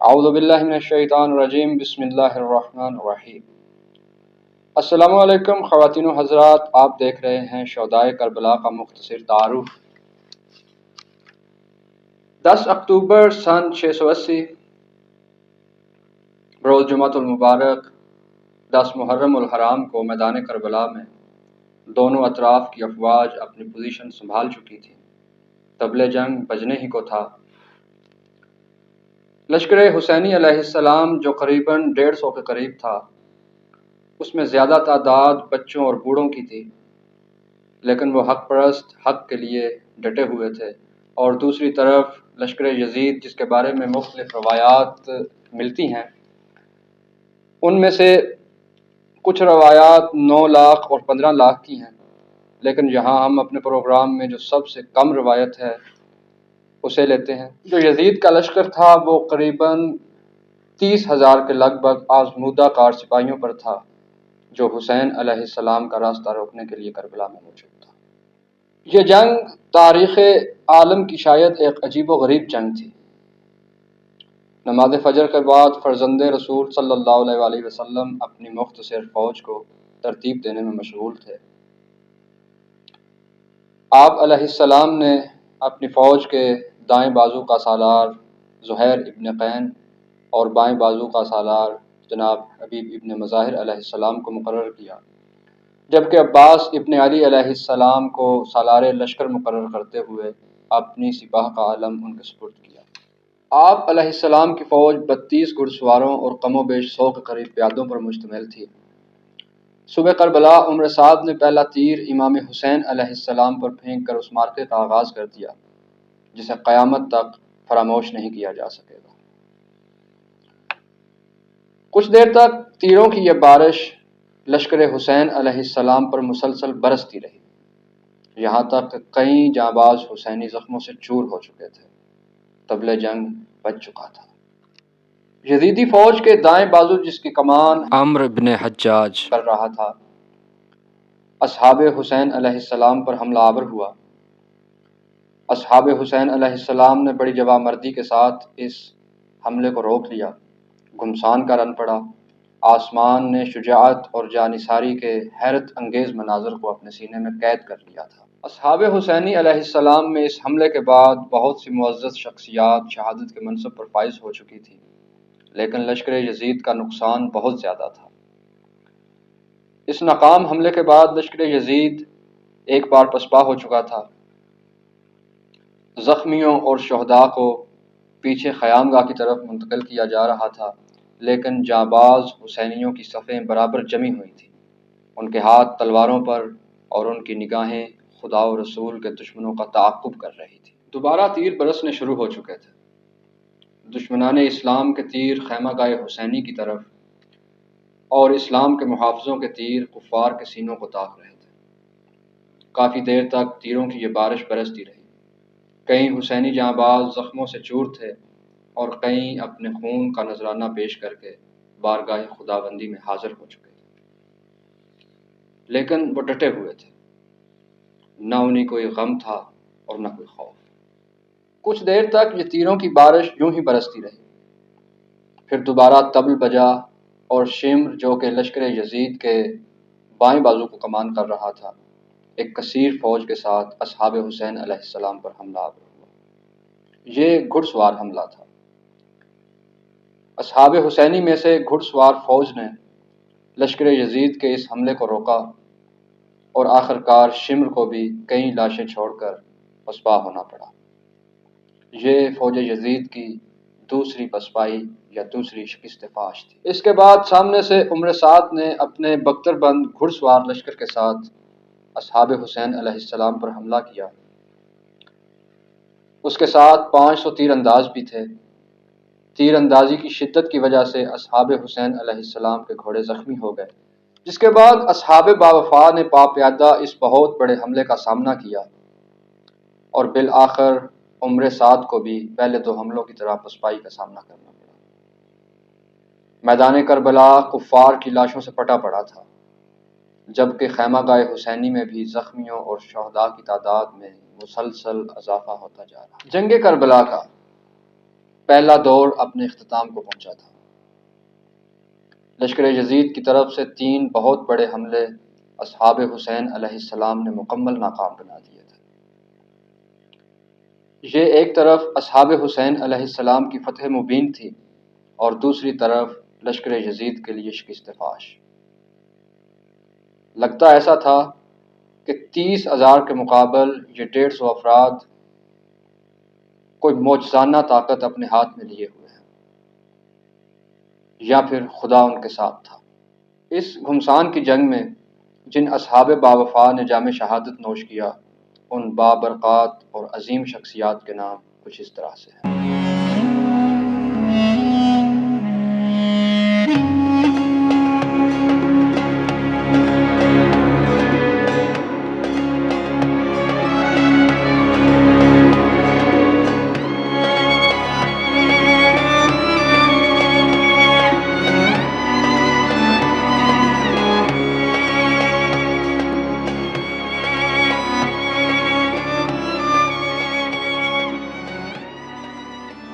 اعوذ باللہ من الشیطان الرجیم بسم اللہ الرحمن الرحیم۔ السلام علیکم خواتین و حضرات، آپ دیکھ رہے ہیں شہدائے کربلا کا مختصر تعارف۔ 10 اکتوبر سن 680 روز جمعۃ المبارک 10 محرم الحرام کو میدان کربلا میں دونوں اطراف کی افواج اپنی پوزیشن سنبھال چکی تھی۔ طبل جنگ بجنے ہی کو تھا۔ لشکر حسینی علیہ السلام جو قریباً 150 کے قریب تھا، اس میں زیادہ تعداد بچوں اور بوڑھوں کی تھی، لیکن وہ حق پرست حق کے لیے ڈٹے ہوئے تھے۔ اور دوسری طرف لشکر یزید، جس کے بارے میں مختلف روایات ملتی ہیں، ان میں سے کچھ روایات 9 لاکھ اور 15 لاکھ کی ہیں، لیکن یہاں ہم اپنے پروگرام میں جو سب سے کم روایت ہے اسے لیتے ہیں۔ جو یزید کا لشکر تھا وہ قریباً 30,000 کے لگ بھگ آزمودہ کار سپاہیوں پر تھا، جو حسین علیہ السلام کا راستہ روکنے کے لیے کربلا میں موجود تھا۔ یہ جنگ تاریخ عالم کی شاید ایک عجیب و غریب جنگ تھی۔ نماز فجر کے بعد فرزند رسول صلی اللہ علیہ وآلہ وسلم اپنی مختصر فوج کو ترتیب دینے میں مشغول تھے۔ آپ علیہ السلام نے اپنی فوج کے دائیں بازو کا سالار زہیر ابن قین اور بائیں بازو کا سالار جناب حبیب ابن مظاہر علیہ السلام کو مقرر کیا، جبکہ عباس ابن علی علیہ السلام کو سالار لشکر مقرر کرتے ہوئے اپنی سپاہ کا علم ان کے سپرد کیا۔ آپ علیہ السلام کی فوج 32 گھڑ سواروں اور کم و بیش 100 کے قریب پیادوں پر مشتمل تھی۔ صبح کربلا عمر سعد نے پہلا تیر امام حسین علیہ السلام پر پھینک کر اس معرکے کا آغاز کر دیا، جسے قیامت تک فراموش نہیں کیا جا سکے گا۔ کچھ دیر تک تیروں کی یہ بارش لشکر حسین علیہ السلام پر مسلسل برستی رہی، یہاں تک کہ کئی جانباز حسینی زخموں سے چور ہو چکے تھے۔ طبل جنگ بج چکا تھا۔ یزیدی فوج کے دائیں بازو، جس کی کمان عمرو بن حجاج کر رہا تھا، اصحاب حسین علیہ السلام پر حملہ آور ہوا۔ اصحاب حسین علیہ السلام نے بڑی جوانمردی کے ساتھ اس حملے کو روک لیا۔ گھمسان کا رن پڑا۔ آسمان نے شجاعت اور جانثاری کے حیرت انگیز مناظر کو اپنے سینے میں قید کر لیا تھا۔ اصحاب حسینی علیہ السلام میں اس حملے کے بعد بہت سی معزز شخصیات شہادت کے منصب پر فائز ہو چکی تھی، لیکن لشکر یزید کا نقصان بہت زیادہ تھا۔ اس ناکام حملے کے بعد لشکر یزید ایک بار پسپا ہو چکا تھا۔ زخمیوں اور شہداء کو پیچھے خیامگاہ کی طرف منتقل کیا جا رہا تھا، لیکن جانباز حسینیوں کی صفیں برابر جمی ہوئی تھیں۔ ان کے ہاتھ تلواروں پر اور ان کی نگاہیں خدا و رسول کے دشمنوں کا تعاقب کر رہی تھی۔ دوبارہ تیر برسنے شروع ہو چکے تھے۔ دشمنان اسلام کے تیر خیمہ گاہ حسینی کی طرف اور اسلام کے محافظوں کے تیر کفار کے سینوں کو تاک رہے تھے۔ کافی دیر تک تیروں کی یہ بارش برستی رہی۔ کئی حسینی جانباز زخموں سے چور تھے اور کئی اپنے خون کا نذرانہ پیش کر کے بارگاہ خداوندی میں حاضر ہو چکے تھے، لیکن وہ ڈٹے ہوئے تھے۔ نہ انہیں کوئی غم تھا اور نہ کوئی خوف۔ کچھ دیر تک یہ تیروں کی بارش یوں ہی برستی رہی۔ پھر دوبارہ طبل بجا اور شمر، جو کہ لشکر یزید کے بائیں بازو کو کمان کر رہا تھا، ایک کثیر فوج کے ساتھ اصحاب حسین علیہ السلام پر حملہ آور ہوا۔ یہ گھڑ سوار حملہ تھا۔ اصحاب حسینی میں سے گھڑ سوار فوج نے لشکر یزید کے اس حملے کو روکا اور آخرکار شمر کو بھی کئی لاشیں چھوڑ کر پسپا ہونا پڑا۔ یہ فوج یزید کی دوسری پسپائی یا دوسری شکست فاش تھی۔ اس کے بعد سامنے سے عمر سعد نے اپنے بختر بند گھڑ سوار لشکر کے ساتھ اصحاب حسین علیہ السلام پر حملہ کیا۔ اس کے ساتھ 500 تیر انداز بھی تھے۔ تیر اندازی کی شدت کی وجہ سے اصحاب حسین علیہ السلام کے گھوڑے زخمی ہو گئے، جس کے بعد اصحاب باوفا نے پاپیادہ اس بہت بڑے حملے کا سامنا کیا اور بالآخر عمر سعد کو بھی پہلے 2 حملوں کی طرح پسپائی کا سامنا کرنا پڑا۔ میدان کربلا کفار کی لاشوں سے پٹا پڑا تھا، جبکہ خیمہ گاہ حسینی میں بھی زخمیوں اور شہداء کی تعداد میں مسلسل اضافہ ہوتا جا رہا۔ جنگ کربلا کا پہلا دور اپنے اختتام کو پہنچا تھا۔ لشکر یزید کی طرف سے 3 بہت بڑے حملے اصحاب حسین علیہ السلام نے مکمل ناکام بنا دیے تھے۔ یہ ایک طرف اصحاب حسین علیہ السلام کی فتح مبین تھی اور دوسری طرف لشکر یزید کے لیے شکست فاش۔ لگتا ایسا تھا کہ 30,000 کے مقابل یہ 150 افراد کوئی معجزانہ طاقت اپنے ہاتھ میں لیے ہوئے ہیں، یا پھر خدا ان کے ساتھ تھا۔ اس گھمسان کی جنگ میں جن اصحاب باوفا نے جام شہادت نوش کیا، ان بابرکات اور عظیم شخصیات کے نام کچھ اس طرح سے ہیں۔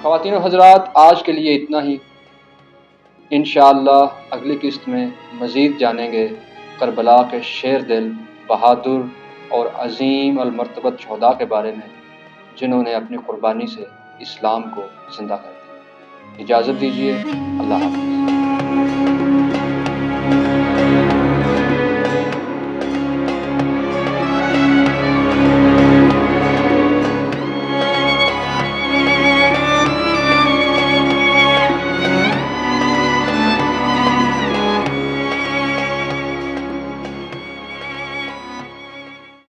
خواتین و حضرات، آج کے لیے اتنا ہی۔ انشاءاللہ اگلی قسط میں مزید جانیں گے کربلا کے شیر دل، بہادر اور عظیم المرتبت شہداء کے بارے میں، جنہوں نے اپنی قربانی سے اسلام کو زندہ کر دیا۔ اجازت دیجیے، اللہ حافظ۔